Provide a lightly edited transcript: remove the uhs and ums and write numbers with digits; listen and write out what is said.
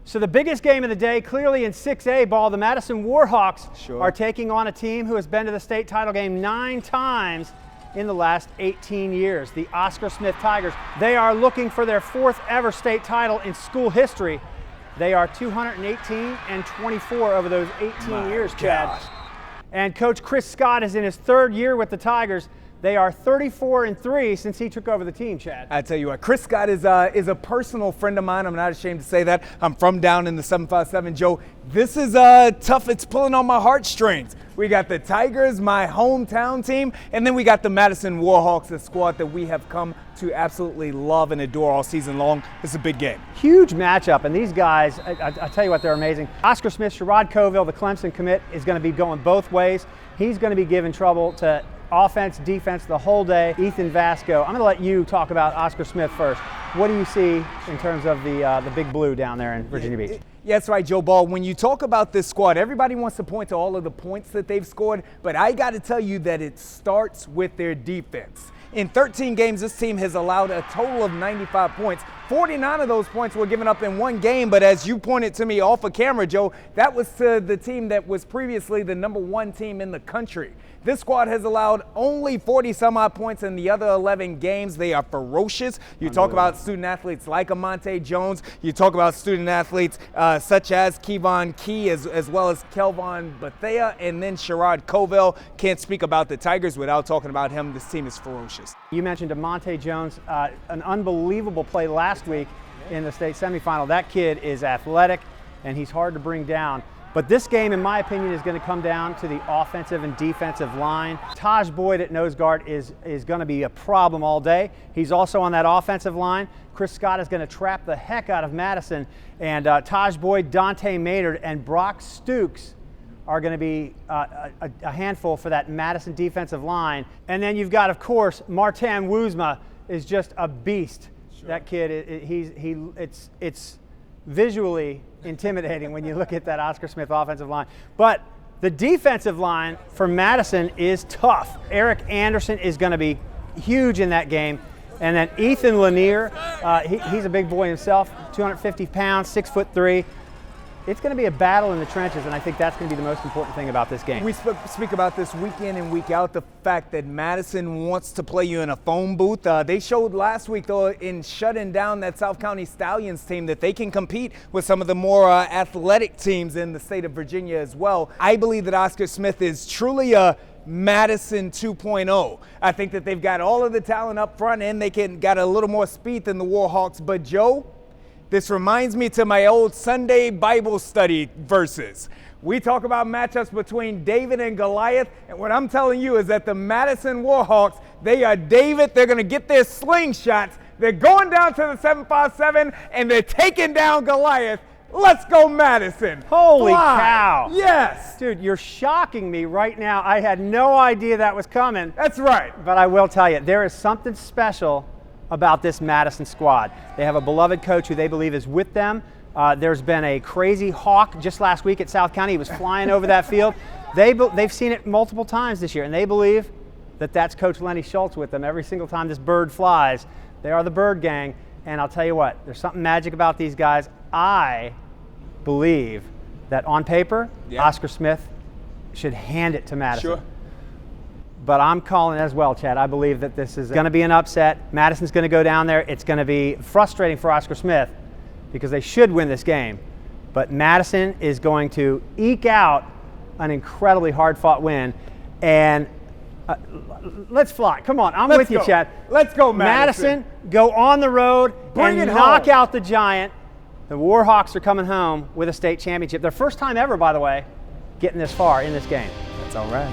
So the biggest game of the day, clearly in 6A ball, the Madison Warhawks are taking on a team who has been to the state title game 9 times in the last 18 years, the Oscar Smith Tigers. They are looking for their 4th ever state title in school history. They are 218 and 24 over those 18 years, Chad. And Coach Chris Scott is in his 3rd year with the Tigers. They are 34 and 3 since he took over the team, Chad. I tell you what, Chris Scott is a personal friend of mine. I'm not ashamed to say that. I'm from down in the 757, Joe. This is tough. It's pulling on my heartstrings. We got the Tigers, my hometown team, and then we got the Madison Warhawks, the squad that we have come to absolutely love and adore all season long. It's a big game. Huge matchup, and these guys, I tell you what, they're amazing. Oscar Smith, Sherrod Coville, the Clemson commit, is going to be going both ways. He's going to be giving trouble to offense, defense the whole day. Ethan Vasco, I'm going to let you talk about Oscar Smith first. What do you see in terms of the Big Blue down there in Virginia Beach? Yeah, that's right, Joe Ball. When you talk about this squad, everybody wants to point to all of the points that they've scored, but I got to tell you that it starts with their defense. In 13 games, this team has allowed a total of 95 points. 49 of those points were given up in one game, but as you pointed to me off of camera, Joe, that was to the team that was previously the #1 team in the country. This squad has allowed only 40-some-odd points in the other 11 games. They are ferocious. You talk about student athletes like Amante Jones. You talk about student athletes such as Kevon Key, as well as Kelvon Bethea, and then Sherrod Coville. Can't speak about the Tigers without talking about him. This team is ferocious. You mentioned Amante Jones, an unbelievable play last week in the state semifinal. That kid is athletic, and he's hard to bring down. But this game, in my opinion, is going to come down to the offensive and defensive line. Taj Boyd at nose guard is going to be a problem all day. He's also on that offensive line. Chris Scott is going to trap the heck out of Madison. And Taj Boyd, Dante Maynard, and Brock Stukes are going to be a handful for that Madison defensive line. And then you've got, of course, Martin Woosma is just a beast. Sure. That kid, it's visually intimidating when you look at that Oscar Smith offensive line. But the defensive line for Madison is tough. Eric Anderson is going to be huge in that game. And then Ethan Lanier, he's a big boy himself, 250 pounds, 6'3". It's going to be a battle in the trenches, and I think that's going to be the most important thing about this game. We speak about this week in and week out, the fact that Madison wants to play you in a phone booth. They showed last week, though, in shutting down that South County Stallions team, that they can compete with some of the more athletic teams in the state of Virginia as well. I believe that Oscar Smith is truly a Madison 2.0. I think that they've got all of the talent up front, and they got a little more speed than the Warhawks. But Joe, this reminds me to my old Sunday Bible study verses. We talk about matchups between David and Goliath, and what I'm telling you is that the Madison Warhawks, they are David. They're going to get their slingshots. They're going down to the 757, and they're taking down Goliath. Let's go, Madison. Holy cow. Yes. Dude, you're shocking me right now. I had no idea that was coming. That's right. But I will tell you, there is something special about this Madison squad. They have a beloved coach who they believe is with them. There's been a crazy hawk just last week at South County. He was flying over that field. They've seen it multiple times this year, and they believe that that's Coach Lenny Schultz with them every single time this bird flies. They are the Bird Gang, and I'll tell you what, there's something magic about these guys. I believe that on paper, Oscar Smith should hand it to Madison. Sure. But I'm calling as well, Chad. I believe that this is going to be an upset. Madison's going to go down there. It's going to be frustrating for Oscar Smith because they should win this game. But Madison is going to eke out an incredibly hard-fought win. And let's fly. Come on, I'm with you, Chad. Let's go, Madison. Go on the road and knock out the Giant. The Warhawks are coming home with a state championship. Their first time ever, by the way, getting this far in this game. That's all right.